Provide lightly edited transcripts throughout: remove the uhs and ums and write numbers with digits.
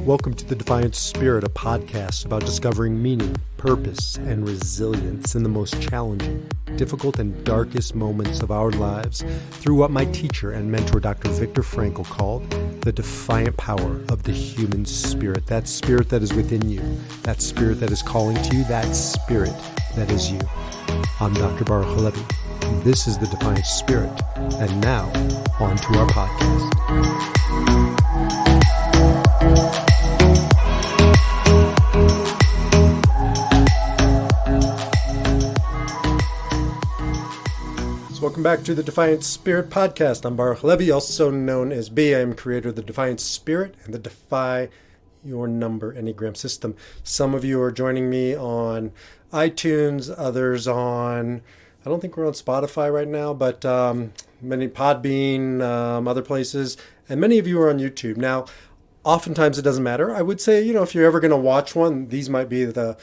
Welcome to The Defiant Spirit, a podcast about discovering meaning, purpose, and resilience in the most challenging, difficult, and darkest moments of our lives through what my teacher and mentor, Dr. Viktor Frankl, called the defiant power of the human spirit. That spirit that is within you, that spirit that is calling to you, that spirit that is you. I'm Dr. Baruch Halevi. This is The Defiant Spirit. And now, on to our podcast. Welcome back to the Defiant Spirit podcast. I'm Baruch Halevi, also known as B. I am creator of the Defiant Spirit and the Defy Your Number Enneagram system. Some of you are joining me on iTunes, others on, I don't think we're on Spotify right now, but many Podbean, other places, and many of you are on YouTube. Now, oftentimes it doesn't matter. I would say, if you're ever going to watch one, these might be the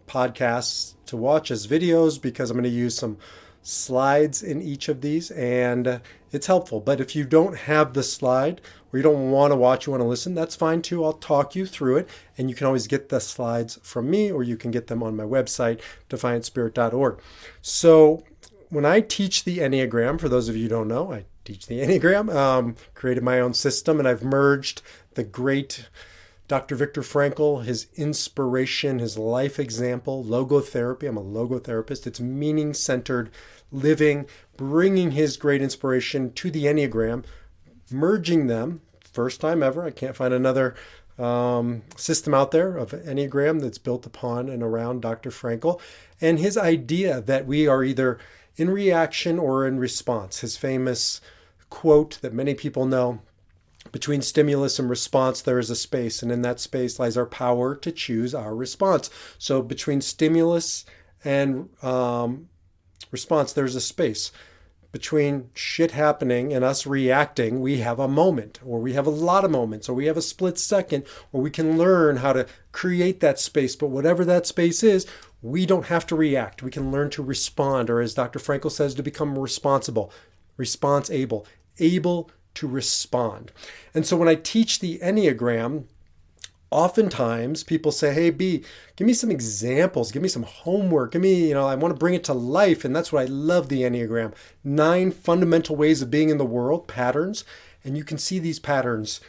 podcasts to watch as videos, because I'm going to use some slides in each of these, and it's helpful. But if you don't have the slide, or you don't want to watch, you want to listen, that's fine too. I'll talk you through it, and you can always get the slides from me, or you can get them on my website, defiantspirit.org. So when I teach the Enneagram, for those of you who don't know, I teach the Enneagram, created my own system, and I've merged the great Dr. Viktor Frankl, his inspiration, his life example, logotherapy. I'm a logotherapist. It's meaning-centered living, bringing his great inspiration to the Enneagram, merging them, first time ever. I can't find another system out there of Enneagram that's built upon and around Dr. Frankl. And his idea that we are either in reaction or in response. His famous quote that many people know, between stimulus and response, there is a space, and in that space lies our power to choose our response. So between stimulus and response, there's a space. Between shit happening and us reacting, we have a moment, or we have a lot of moments, or we have a split second, or we can learn how to create that space. But whatever that space is, we don't have to react. We can learn to respond, or as Dr. Frankl says, to become responsible, response-able, able to respond. And so when I teach the Enneagram, oftentimes people say, hey, B, give me some examples, give me some homework, give me, I want to bring it to life. And that's what I love the Enneagram. 9 fundamental ways of being in the world, patterns. And you can see these patterns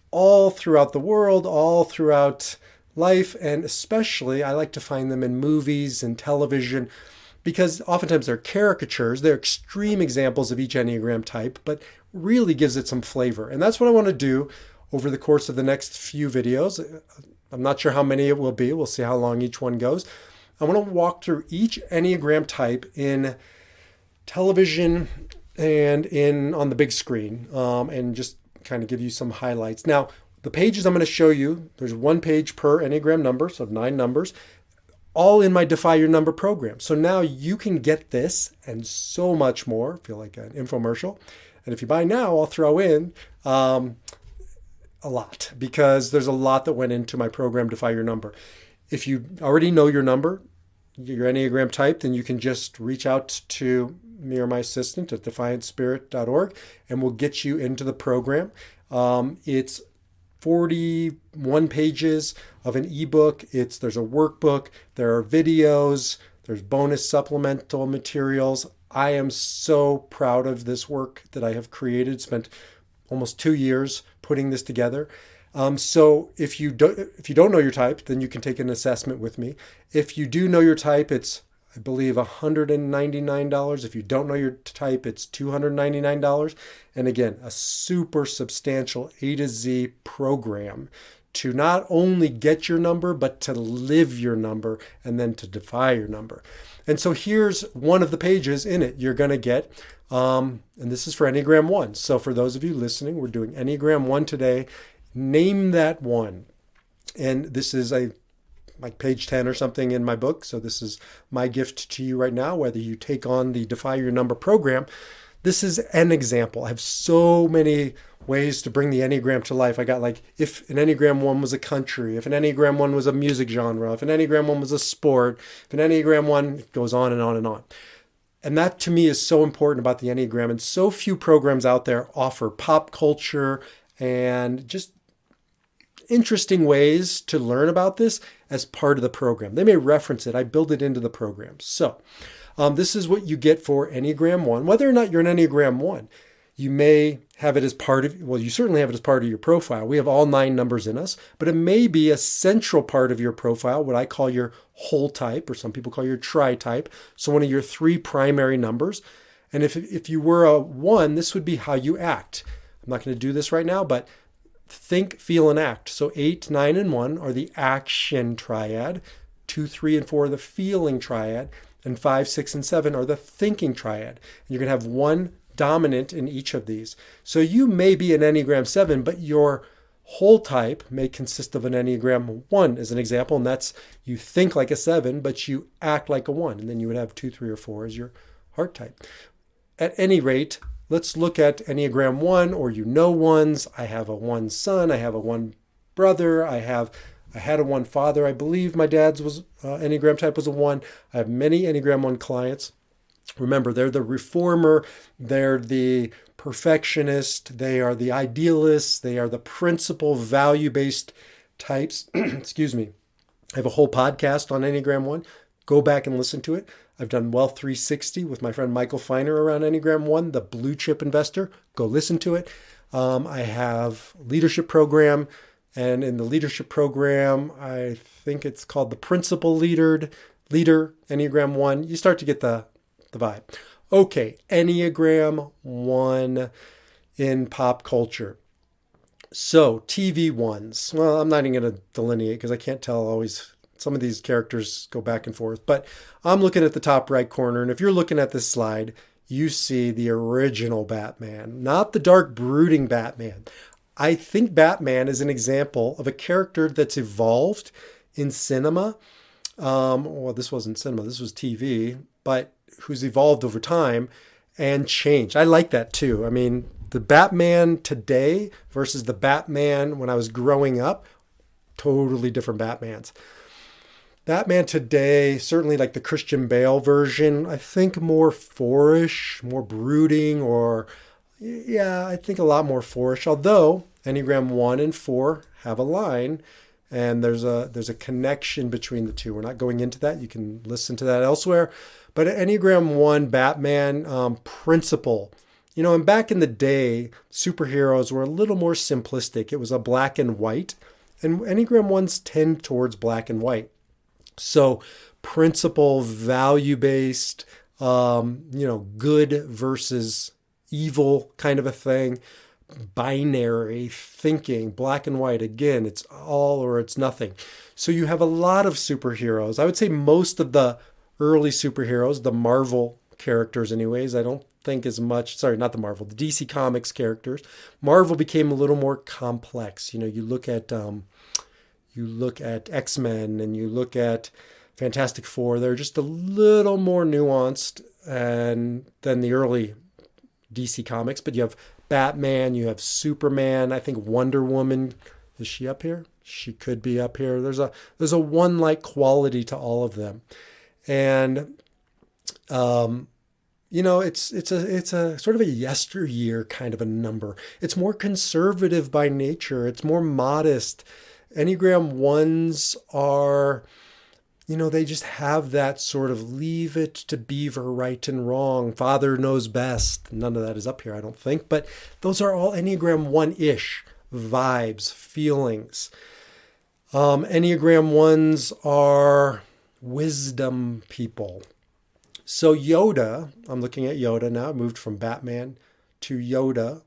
all throughout the world, all throughout life. And especially I like to find them in movies and television, because oftentimes they're caricatures, they're extreme examples of each Enneagram type, but really gives it some flavor. And that's what I want to do over the course of the next few videos. I'm not sure how many it will be. We'll see how long each one goes. I want to walk through each Enneagram type in television and on the big screen, and just kind of give you some highlights. Now, the pages I'm going to show you, there's 1 page per Enneagram number, so 9 numbers, all in my Defy Your Number program. So now you can get this and so much more. I feel like an infomercial. And if you buy now, I'll throw in a lot, because there's a lot that went into my program, Defy Your Number. If you already know your number, your Enneagram type, then you can just reach out to me or my assistant at defiantspirit.org, and we'll get you into the program. It's 41 pages of an ebook. There's a workbook, there are videos, there's bonus supplemental materials. I am so proud of this work that I have created. Spent almost 2 years putting this together. So if you don't know your type, then you can take an assessment with me. If you do know your type, it's, I believe, $199. If you don't know your type, it's $299. And again, a super substantial A to Z program to not only get your number, but to live your number and then to defy your number. And so here's one of the pages in it you're going to get. And this is for Enneagram 1. So for those of you listening, we're doing Enneagram 1 today. Name that one. And this is like page 10 or something in my book. So this is my gift to you right now, whether you take on the Defy Your Number program. This is an example. I have so many ways to bring the Enneagram to life. I got if an Enneagram 1 was a country, if an Enneagram 1 was a music genre, if an Enneagram 1 was a sport, if an Enneagram 1, it goes on and on and on. And that to me is so important about the Enneagram. And so few programs out there offer pop culture and just interesting ways to learn about this as part of the program. They may reference it. I build it into the program. So this is what you get for Enneagram 1. Whether or not you're an Enneagram 1, you may have it as part of, well, you certainly have it as part of your profile. We have all 9 numbers in us, but it may be a central part of your profile, what I call your whole type, or some people call your tri-type. So one of your 3 primary numbers. And if you were a 1, this would be how you act. I'm not going to do this right now, but think, feel, and act. So 8, 9, and 1 are the action triad. 2, 3, and 4 are the feeling triad. And 5, 6, and 7 are the thinking triad. And you're going to have 1 dominant in each of these. So you may be an Enneagram 7, but your whole type may consist of an Enneagram 1 as an example. And that's you think like a 7, but you act like a 1. And then you would have 2, 3, or 4 as your heart type. At any rate, let's look at Enneagram 1, or ones. I have a 1 son. I have a 1 brother. I had a 1 father. I believe my dad's was Enneagram type was a 1. I have many Enneagram 1 clients. Remember, they're the reformer. They're the perfectionist. They are the idealists. They are the principle value-based types. Excuse me. I have a whole podcast on Enneagram 1. Go back and listen to it. I've done Wealth 360 with my friend Michael Feiner around Enneagram 1, the blue chip investor. Go listen to it. I have leadership program. And in the leadership program, I think it's called the Principal Leader, Enneagram 1. You start to get the vibe. Okay, Enneagram 1 in pop culture. So, TV ones. Well, I'm not even going to delineate because I can't tell always. Some of these characters go back and forth. But I'm looking at the top right corner. And if you're looking at this slide, you see the original Batman, not the dark, brooding Batman. I think Batman is an example of a character that's evolved in cinema. Well, this wasn't cinema, this was TV, but who's evolved over time and changed. I like that too. I mean, the Batman today versus the Batman when I was growing up, totally different Batmans. Batman today, certainly like the Christian Bale version, I think more fourish, more brooding, or yeah, I think a lot more fourish. Although Enneagram 1 and 4 have a line, and there's a connection between the two. We're not going into that. You can listen to that elsewhere. But Enneagram 1 Batman principle. You know, and back in the day, superheroes were a little more simplistic. It was a black and white, and Enneagram 1s tend towards black and white. So principle, value-based, good versus evil kind of a thing. Binary thinking, black and white. Again, it's all or it's nothing. So you have a lot of superheroes. I would say most of the early superheroes, the Marvel characters anyways, I don't think as much, sorry, not the Marvel, the DC Comics characters. Marvel became a little more complex. You know, you look at X-Men and you look at Fantastic Four, they're just a little more nuanced than the early DC Comics, but you have Batman, you have Superman, I think Wonder Woman, is she up here? She could be up here. There's a one-like quality to all of them. And it's a sort of a yesteryear kind of a number. It's more conservative by nature. It's more modest. Enneagram 1s are, they just have that sort of leave it to Beaver, right and wrong. Father knows best. None of that is up here, I don't think. But those are all Enneagram 1-ish vibes, feelings. Enneagram 1s are wisdom people. So Yoda, I'm looking at Yoda now. I moved from Batman to Yoda.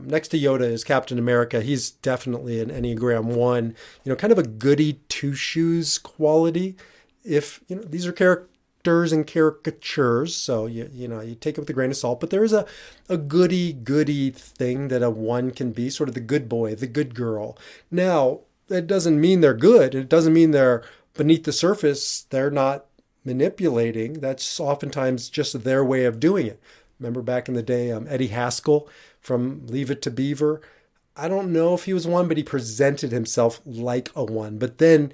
Next to Yoda is Captain America. He's definitely an Enneagram 1, kind of a goody two-shoes quality. If, these are characters and caricatures, so, you take it with a grain of salt. But there is a goody thing that a 1 can be, sort of the good boy, the good girl. Now, that doesn't mean they're good. It doesn't mean they're beneath the surface. They're not manipulating. That's oftentimes just their way of doing it. Remember back in the day, Eddie Haskell from Leave It to Beaver. I don't know if he was 1, but he presented himself like a 1. But then,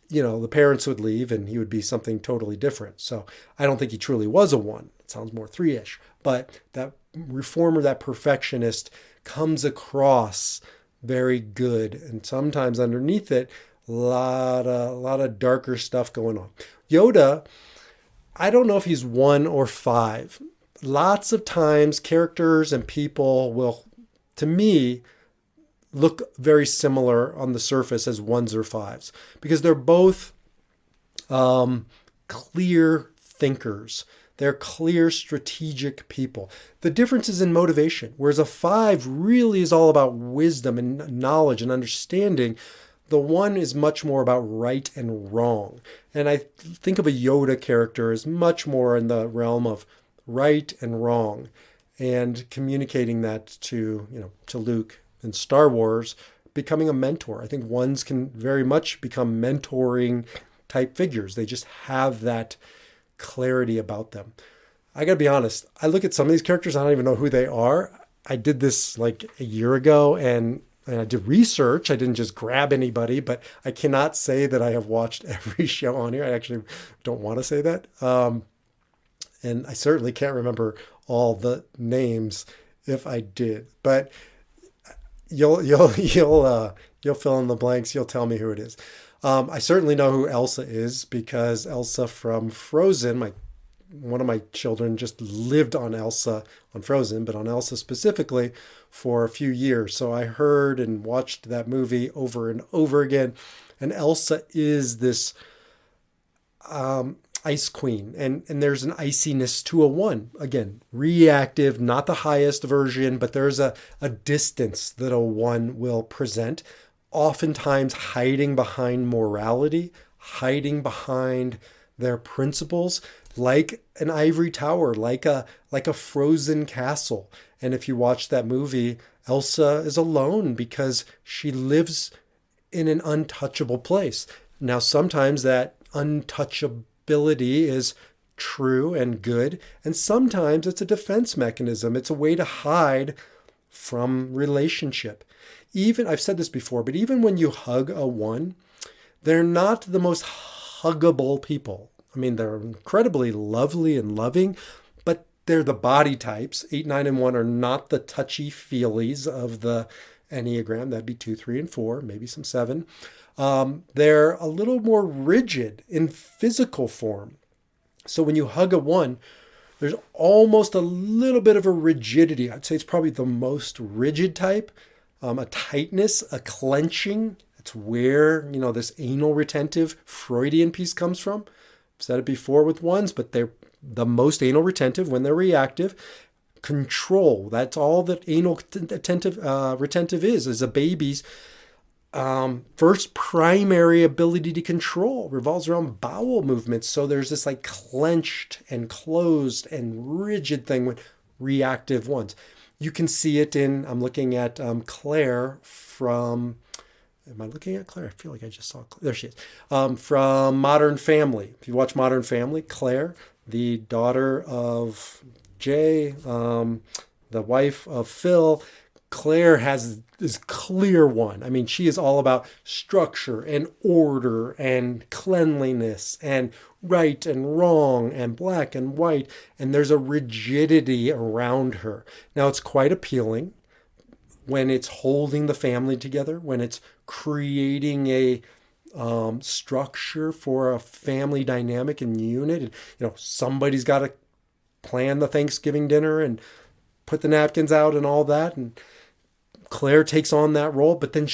the parents would leave and he would be something totally different. So I don't think he truly was a 1. It sounds more 3-ish. But that reformer, that perfectionist comes across very good. And sometimes underneath it, a lot of darker stuff going on. Yoda, I don't know if he's 1 or 5. Lots of times characters and people will, to me, look very similar on the surface as 1s or 5s because they're both clear thinkers. They're clear strategic people. The difference is in motivation. Whereas a 5 really is all about wisdom and knowledge and understanding, the 1 is much more about right and wrong. And I think of a Yoda character as much more in the realm of right and wrong and communicating that to Luke in Star Wars, becoming a mentor. I think 1s can very much become mentoring type figures. They just have that clarity about them. I gotta be honest, I look at some of these characters, I don't even know who they are. I did this like a year ago and I did research. I didn't just grab anybody, but I cannot say that I have watched every show on here. I actually don't want to say that. And I certainly can't remember all the names if I did, but you'll fill in the blanks. You'll tell me who it is. I certainly know who Elsa is because Elsa from Frozen, one of my children just lived on Elsa, on Frozen, but on Elsa specifically for a few years. So I heard and watched that movie over and over again. And Elsa is this ice queen. And there's an iciness to a 1. Again, reactive, not the highest version, but there's a distance that a 1 will present, oftentimes hiding behind morality, hiding behind their principles, like an ivory tower, like a frozen castle. And if you watch that movie, Elsa is alone because she lives in an untouchable place. Now, sometimes that untouchability is true and good, and sometimes it's a defense mechanism. It's a way to hide from relationship. Even, I've said this before, but even when you hug a 1, they're not the most huggable people. I mean, they're incredibly lovely and loving, but they're the body types. 8, 9, and 1 are not the touchy-feelies of the Enneagram. That'd be 2, 3, and 4, maybe some 7. They're a little more rigid in physical form. So when you hug a 1, there's almost a little bit of a rigidity. I'd say it's probably the most rigid type, a tightness, a clenching. It's where, this anal retentive Freudian piece comes from. I've said it before with 1s, but they're the most anal retentive when they're reactive. Control, that's all that anal retentive is a baby's first primary ability to control, revolves around bowel movements. So there's this like clenched and closed and rigid thing with reactive 1s. You can see it in, I'm looking at Claire from, am I looking at Claire? I feel like I just saw Claire. There she is. From Modern Family. If you watch Modern Family, Claire, the daughter of Jay, the wife of Phil, Claire has this clear 1. I mean, she is all about structure and order and cleanliness and right and wrong and black and white. And there's a rigidity around her. Now, it's quite appealing when it's holding the family together, when it's creating a structure for a family dynamic and unit. And, somebody's got to plan the Thanksgiving dinner and put the napkins out and all that. And Claire takes on that role, but then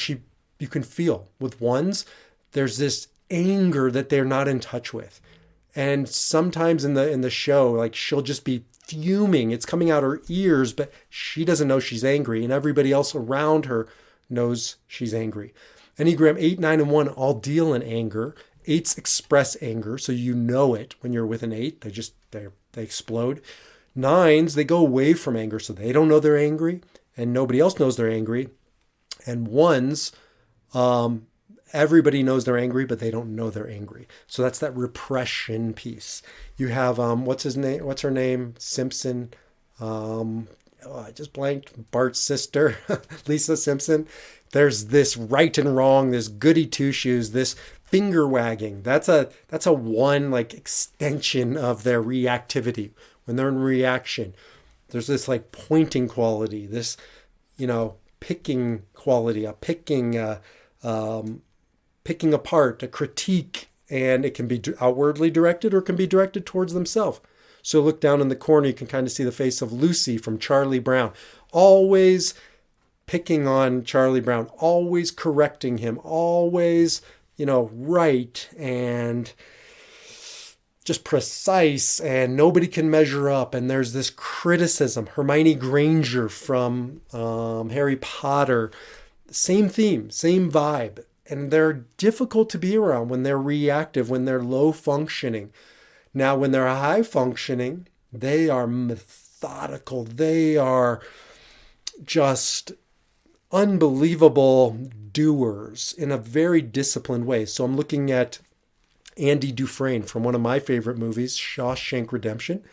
you can feel with 1s, there's this anger that they're not in touch with. And sometimes in the show, like she'll just be fuming. It's coming out her ears, but she doesn't know she's angry. And everybody else around her knows she's angry. Enneagram 8, 9, and 1 all deal in anger. 8s express anger, so you know it when you're with an 8. They explode. 9s, they go away from anger, so they don't know they're angry, and nobody else knows they're angry. And 1s, everybody knows they're angry, but they don't know they're angry. So that's that repression piece. You have what's her name? Simpson. I just blanked. Bart's sister, Lisa Simpson. There's this right and wrong, this goody two shoes, this finger wagging. That's a 1 like extension of their reactivity. When they're in reaction, there's this like pointing quality, this, picking quality, a picking apart, a critique, and it can be outwardly directed or it can be directed towards themselves. So look down in the corner, you can kind of see the face of Lucy from Charlie Brown, always picking on Charlie Brown, always correcting him, always, right and just precise, and nobody can measure up. And there's this criticism. Hermione Granger from Harry Potter, same theme, same vibe. And they're difficult to be around when they're reactive, when they're low functioning. Now, when they're high functioning, they are methodical. They are just unbelievable doers in a very disciplined way. So I'm looking at Andy Dufresne from one of my favorite movies, Shawshank Redemption.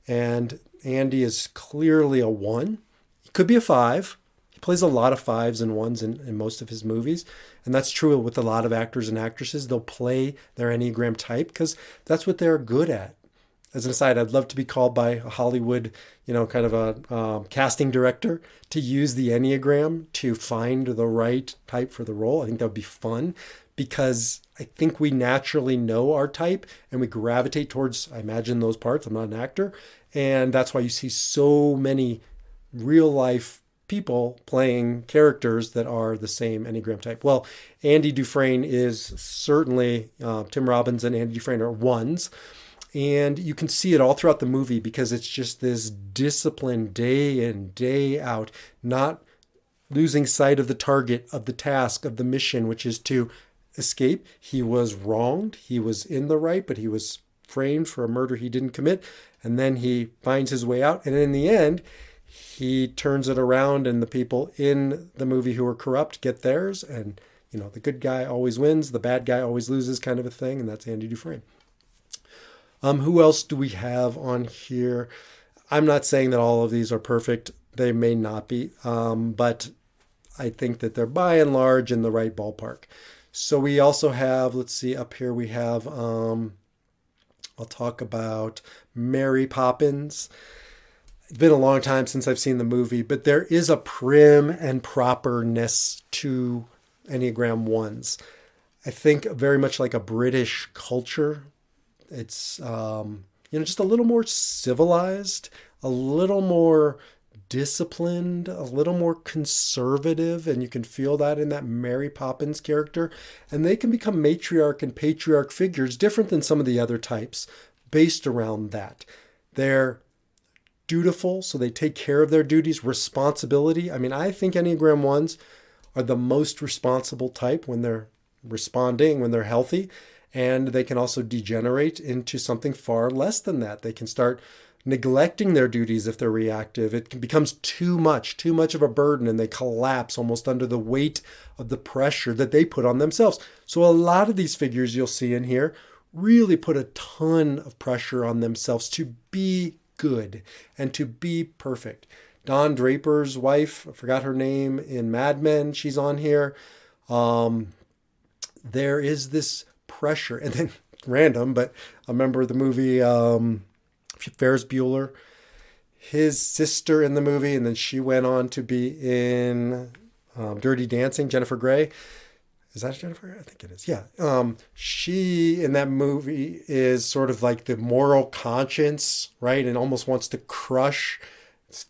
And Andy is clearly a 1. He could be a 5. He plays a lot of 5s and 1s in most of his movies. And that's true with a lot of actors and actresses. They'll play their Enneagram type because that's what they're good at. As an aside, I'd love to be called by a Hollywood, kind of a casting director to use the Enneagram to find the right type for the role. I think that would be fun because I think we naturally know our type and we gravitate towards, I imagine, those parts. I'm not an actor. And that's why you see so many real life people playing characters that are the same Enneagram type. Well, Andy Dufresne is certainly, Tim Robbins and Andy Dufresne are 1s. And you can see it all throughout the movie because it's just this discipline day in, day out, not losing sight of the target, of the task, of the mission, which is to escape. He was wronged. He was in the right, but he was framed for a murder he didn't commit. And then he finds his way out. And in the end, he turns it around and the people in the movie who are corrupt get theirs. And, the good guy always wins. The bad guy always loses, kind of a thing. And that's Andy Dufresne. Who else do we have on here? I'm not saying that all of these are perfect. They may not be, but I think that they're by and large in the right ballpark. So we also have, let's see, up here we have, I'll talk about Mary Poppins. It's been a long time since I've seen the movie, but there is a prim and properness to Enneagram 1s. I think very much like a British culture. It's, just a little more civilized, a little more disciplined, a little more conservative. And you can feel that in that Mary Poppins character. And they can become matriarch and patriarch figures different than some of the other types based around that. They're dutiful, so they take care of their duties, responsibility. I mean, I think Enneagram 1s are the most responsible type when they're responding, when they're healthy. And they can also degenerate into something far less than that. They can start neglecting their duties if they're reactive. It becomes too much of a burden, and they collapse almost under the weight of the pressure that they put on themselves. So a lot of these figures you'll see in here really put a ton of pressure on themselves to be good and to be perfect. Don Draper's wife, I forgot her name in Mad Men, she's on here. There is this pressure, and then random, but I remember the movie Ferris Bueller, his sister in the movie, and then she went on to be in Dirty Dancing, Jennifer Grey. Is that Jennifer? I think it is. Yeah. She in that movie is sort of like the moral conscience, right? And almost wants to crush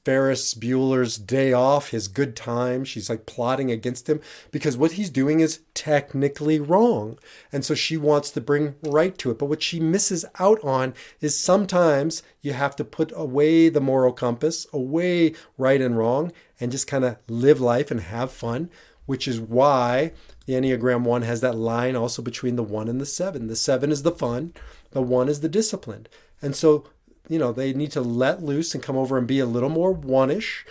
Ferris Bueller's day off, his good time. She's like plotting against him because what he's doing is technically wrong. And so she wants to bring right to it. But what she misses out on is sometimes you have to put away the moral compass, away right and wrong, and just kind of live life and have fun, which is why the Enneagram 1 has that line also between the 1 and the 7. The 7 is the fun, the 1 is the disciplined. And so they need to let loose and come over and be a little more 7-ish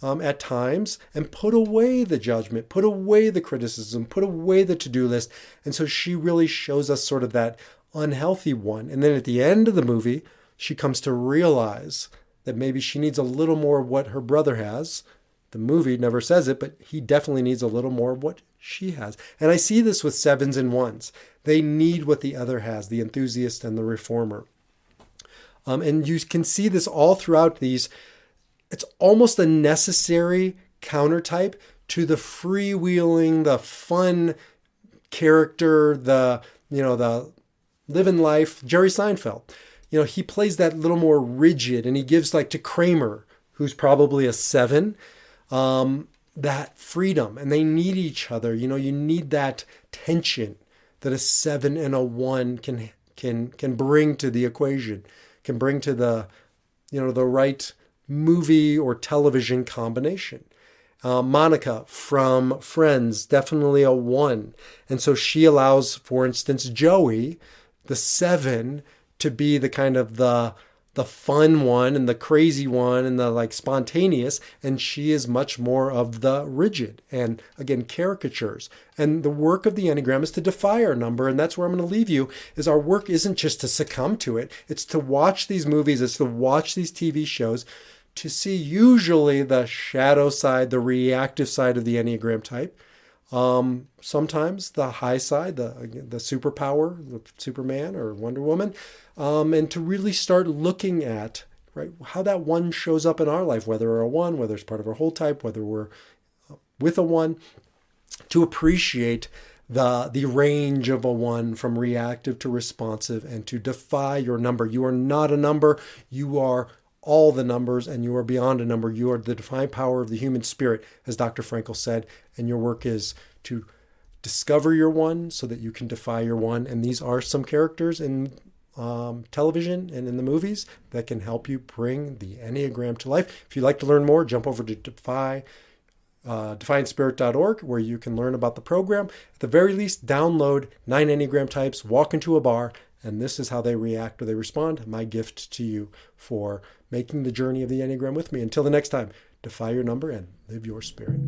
at times, and put away the judgment, put away the criticism, put away the to-do list. And so she really shows us sort of that unhealthy one. And then at the end of the movie, she comes to realize that maybe she needs a little more of what her brother has. The movie never says it, but he definitely needs a little more of what she has. And I see this with 7s and 1s. They need what the other has, the enthusiast and the reformer. And you can see this all throughout these it's almost a necessary countertype to the freewheeling, the fun character, the living life, Jerry Seinfeld. He plays that little more rigid, and he gives, like, to Kramer, who's probably a 7, that freedom, and they need each other. You need that tension that a 7 and a 1 can bring to the equation, can bring to the right movie or television combination. Monica from Friends, definitely a 1. And so she allows, for instance, Joey, the 7, to be the kind of the fun one and the crazy one and the, like, spontaneous. And she is much more of the rigid and, again, caricatures. And the work of the Enneagram is to defy our number. And that's where I'm going to leave you, is our work isn't just to succumb to it. It's to watch these movies. It's to watch these TV shows, to see usually the shadow side, the reactive side of the Enneagram type. Sometimes the high side, the superpower, the Superman or Wonder Woman, and to really start looking at, right, how that 1 shows up in our life, whether we're a 1, whether it's part of our whole type, whether we're with a 1, to appreciate the range of a 1 from reactive to responsive, and to defy your number. You are not a number. You are all the numbers, and you are beyond a number. You are the divine power of the human spirit, as Dr. Frankl said, and your work is to discover your 1 so that you can defy your 1. And these are some characters in television and in the movies that can help you bring the Enneagram to life. If you'd like to learn more, jump over to defiantspirit.org, where you can learn about the program. At the very least, download 9 Enneagram types, walk into a bar, and this is how they react or they respond. My gift to you for making the journey of the Enneagram with me. Until the next time, defy your number and live your spirit.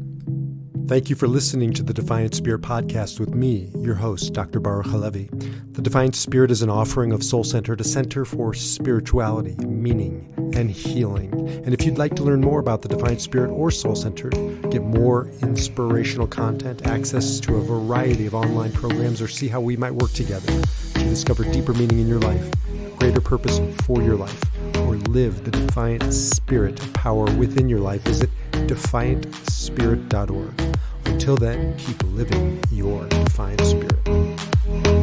Thank you for listening to the Defiant Spirit podcast with me, your host, Dr. Baruch Halevi. The Defiant Spirit is an offering of Soul Centered, a center for spirituality, meaning, and healing. And if you'd like to learn more about the Defiant Spirit or Soul Centered, get more inspirational content, access to a variety of online programs, or see how we might work together to discover deeper meaning in your life, greater purpose for your life, or live the Defiant Spirit power within your life, visit defiantspirit.org. Until then, keep living your Defiant Spirit.